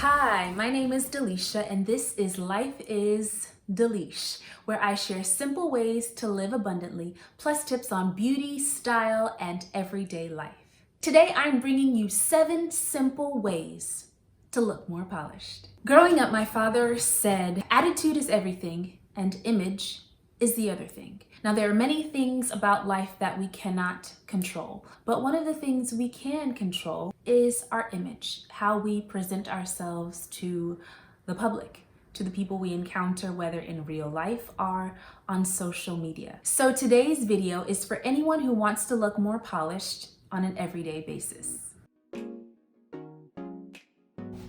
Hi, my name is Delesia, and this is Life is Deleesh, where I share simple ways to live abundantly, plus tips on beauty, style, and everyday life. Today, I'm bringing you 7 simple ways to look more polished. Growing up, my father said, attitude is everything, and image is the other thing. Now, there are many things about life that we cannot control, but one of the things we can control is our image, how we present ourselves to the public, to the people we encounter, whether in real life or on social media. So today's video is for anyone who wants to look more polished on an everyday basis.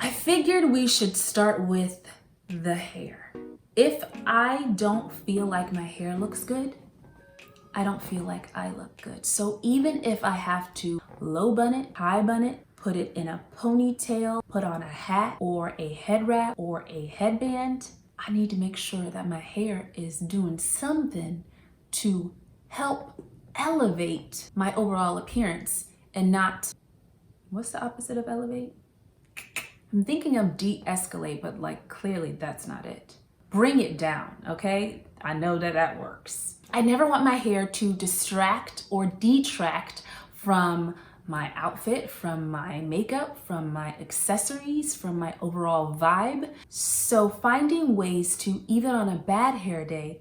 I figured we should start with the hair. If I don't feel like my hair looks good, I don't feel like I look good. So even if I have to low bun it, high bun it, put it in a ponytail, put on a hat or a head wrap or a headband, I need to make sure that my hair is doing something to help elevate my overall appearance and not, what's the opposite of elevate? I'm thinking of de-escalate, but clearly that's not it. Bring it down, okay? I know that works. I never want my hair to distract or detract from my outfit, from my makeup, from my accessories, from my overall vibe. So finding ways to, even on a bad hair day,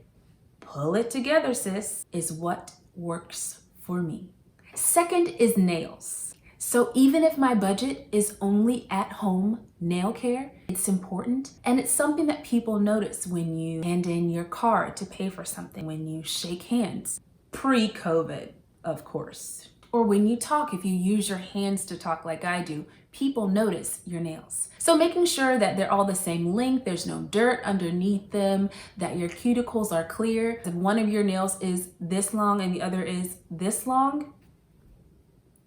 pull it together, sis, is what works for me. Second is nails. So even if my budget is only at home nail care, it's important. And it's something that people notice when you hand in your card to pay for something, when you shake hands, pre-COVID, of course. Or when you talk, if you use your hands to talk like I do, people notice your nails. So making sure that they're all the same length, there's no dirt underneath them, that your cuticles are clear. If one of your nails is this long and the other is this long,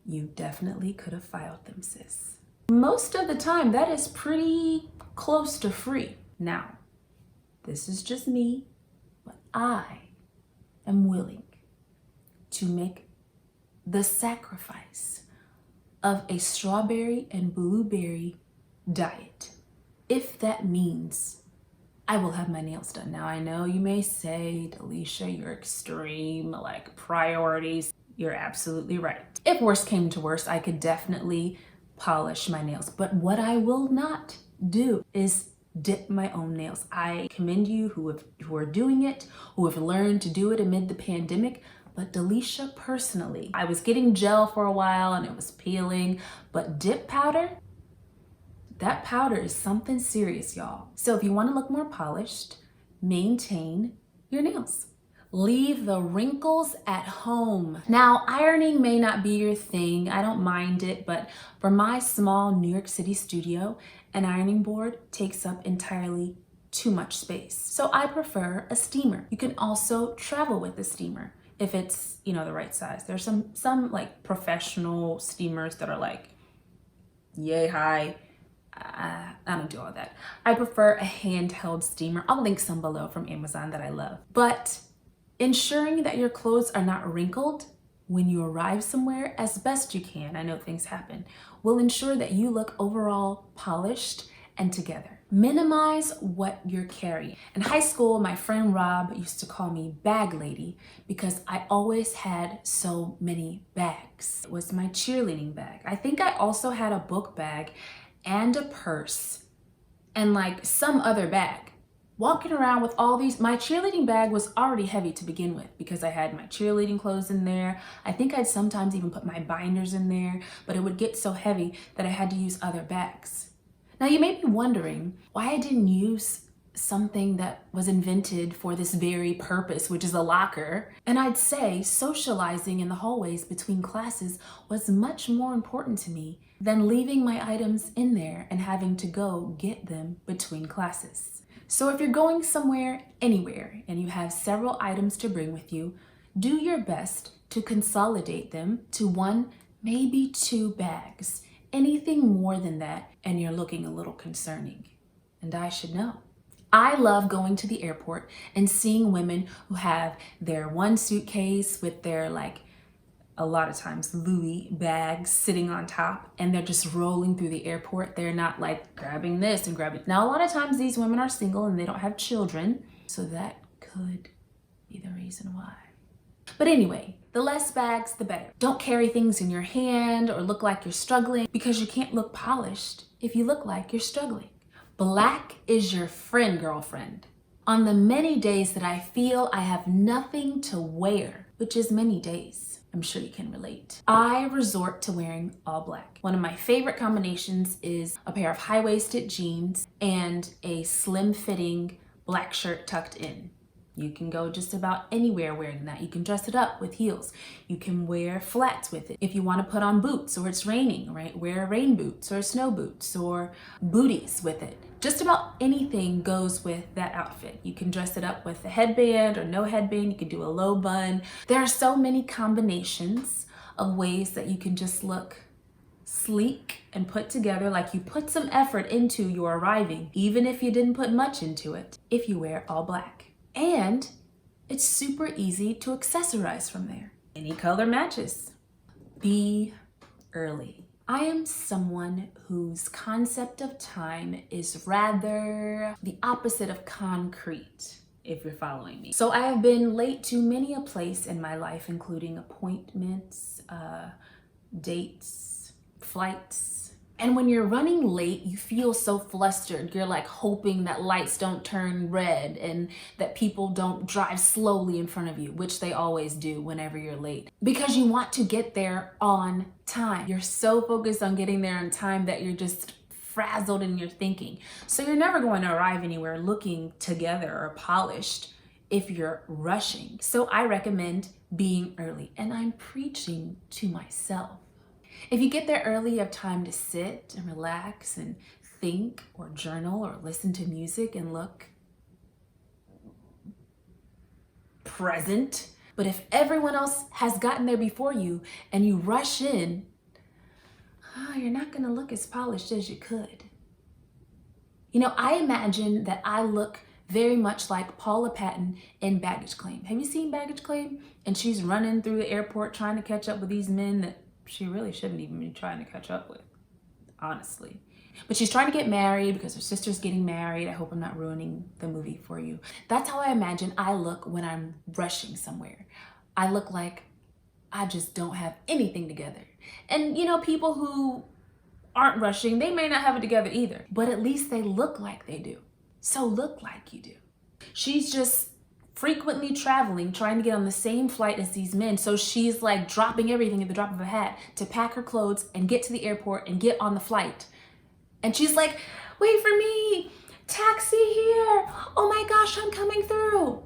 you definitely could have filed them, sis. Most of the time, that is pretty close to free. Now, this is just me, but I am willing to make the sacrifice of a strawberry and blueberry diet, if that means I will have my nails done. Now, I know you may say, Delesia, you're extreme, priorities. You're absolutely right. If worse came to worse, I could definitely polish my nails. But what I will not do is dip my own nails. I commend you who are doing it, who have learned to do it amid the pandemic. But Delesia personally, I was getting gel for a while and it was peeling, but dip powder, that powder is something serious, y'all. So if you want to look more polished, maintain your nails. Leave the wrinkles at home. Now, ironing may not be your thing. I don't mind it, but for my small New York City studio, an ironing board takes up entirely too much space. So I prefer a steamer. You can also travel with a steamer if it's, the right size. There's some professional steamers that are yay high. I don't do all that. I prefer a handheld steamer. I'll link some below from Amazon that I love. But ensuring that your clothes are not wrinkled when you arrive somewhere as best you can, I know things happen, will ensure that you look overall polished and together. Minimize what you're carrying. In high school, my friend Rob used to call me bag lady because I always had so many bags. It was my cheerleading bag. I think I also had a book bag and a purse and some other bag. Walking around with all these, my cheerleading bag was already heavy to begin with because I had my cheerleading clothes in there. I think I'd sometimes even put my binders in there, but it would get so heavy that I had to use other bags. Now you may be wondering why I didn't use something that was invented for this very purpose, which is a locker. And I'd say socializing in the hallways between classes was much more important to me than leaving my items in there and having to go get them between classes. So if you're going somewhere, anywhere, and you have several items to bring with you, do your best to consolidate them to 1, maybe 2 bags. Anything more than that, and you're looking a little concerning. And I should know. I love going to the airport and seeing women who have their one suitcase with their a lot of times Louis bags sitting on top, and they're just rolling through the airport. They're not like grabbing this and grabbing. Now, a lot of times these women are single and they don't have children, so that could be the reason why. But anyway, the less bags, the better. Don't carry things in your hand or look like you're struggling, because you can't look polished if you look like you're struggling. Black is your friend, girlfriend. On the many days that I feel I have nothing to wear, which is many days, I'm sure you can relate, I resort to wearing all black. One of my favorite combinations is a pair of high-waisted jeans and a slim-fitting black shirt tucked in. You can go just about anywhere wearing that. You can dress it up with heels. You can wear flats with it. If you want to put on boots or it's raining, right? Wear rain boots or snow boots or booties with it. Just about anything goes with that outfit. You can dress it up with a headband or no headband. You can do a low bun. There are so many combinations of ways that you can just look sleek and put together, like you put some effort into your arriving, even if you didn't put much into it, if you wear all black. And it's super easy to accessorize from there. Any color matches. Be early. I am someone whose concept of time is rather the opposite of concrete, if you're following me. So I have been late to many a place in my life, including appointments, dates, flights. And when you're running late, you feel so flustered. You're like hoping that lights don't turn red and that people don't drive slowly in front of you, which they always do whenever you're late, because you want to get there on time. You're so focused on getting there on time that you're just frazzled in your thinking. So you're never going to arrive anywhere looking together or polished if you're rushing. So I recommend being early, and I'm preaching to myself. If you get there early, you have time to sit and relax and think or journal or listen to music and look present. But if everyone else has gotten there before you and you rush in, you're not going to look as polished as you could. You know, I imagine that I look very much like Paula Patton in Baggage Claim. Have you seen Baggage Claim? And she's running through the airport trying to catch up with these men that she really shouldn't even be trying to catch up with, honestly. But she's trying to get married because her sister's getting married. I hope I'm not ruining the movie for you. That's how I imagine I look when I'm rushing somewhere. I look like I just don't have anything together. And you know, people who aren't rushing, they may not have it together either, but at least they look like they do. So look like you do. She's just frequently traveling, trying to get on the same flight as these men. So she's like dropping everything at the drop of a hat to pack her clothes and get to the airport and get on the flight. And she's like, wait for me, taxi here. Oh my gosh, I'm coming through.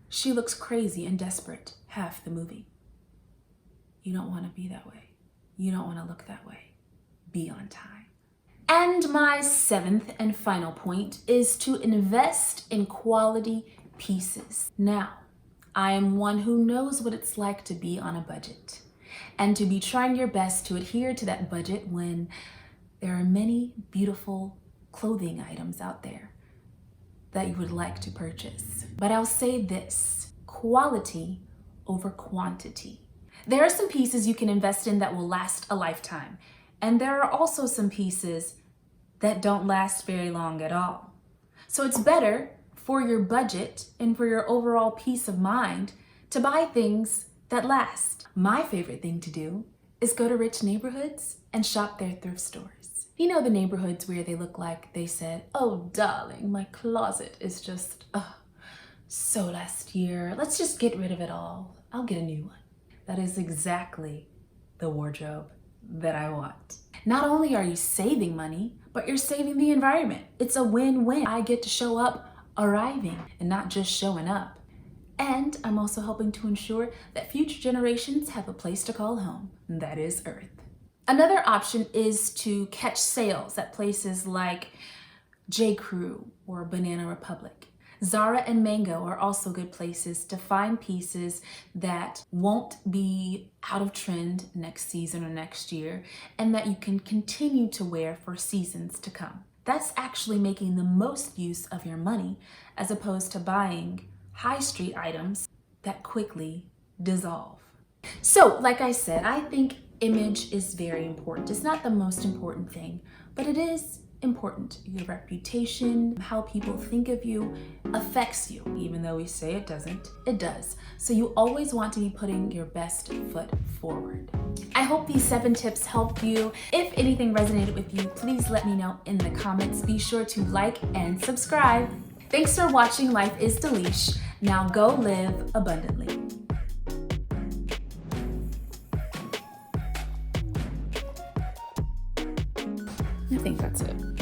She looks crazy and desperate half the movie. You don't want to be that way. You don't want to look that way. Be on time. And my seventh and final point is to invest in quality pieces. Now, I am one who knows what it's like to be on a budget and to be trying your best to adhere to that budget when there are many beautiful clothing items out there that you would like to purchase. But I'll say this: quality over quantity. There are some pieces you can invest in that will last a lifetime. And there are also some pieces that don't last very long at all. So it's better for your budget and for your overall peace of mind to buy things that last. My favorite thing to do is go to rich neighborhoods and shop their thrift stores. You know, the neighborhoods where they look like they said, oh darling, my closet is just, so last year. Let's just get rid of it all. I'll get a new one. That is exactly the wardrobe that I want. Not only are you saving money, but you're saving the environment. It's a win-win. I get to show up arriving and not just showing up. And I'm also helping to ensure that future generations have a place to call home, and that is Earth. Another option is to catch sales at places like J. Crew or Banana Republic. Zara and Mango are also good places to find pieces that won't be out of trend next season or next year, and that you can continue to wear for seasons to come. That's actually making the most use of your money as opposed to buying high street items that quickly dissolve. So, like I said, I think image is very important. It's not the most important thing, but it is important. Your reputation, how people think of you, affects you. Even though we say it doesn't, it does. So you always want to be putting your best foot forward. I hope these 7 tips helped you. If anything resonated with you, please let me know in the comments. Be sure to like and subscribe. Thanks for watching Life is Deleesh. Now go live abundantly. I think that's it.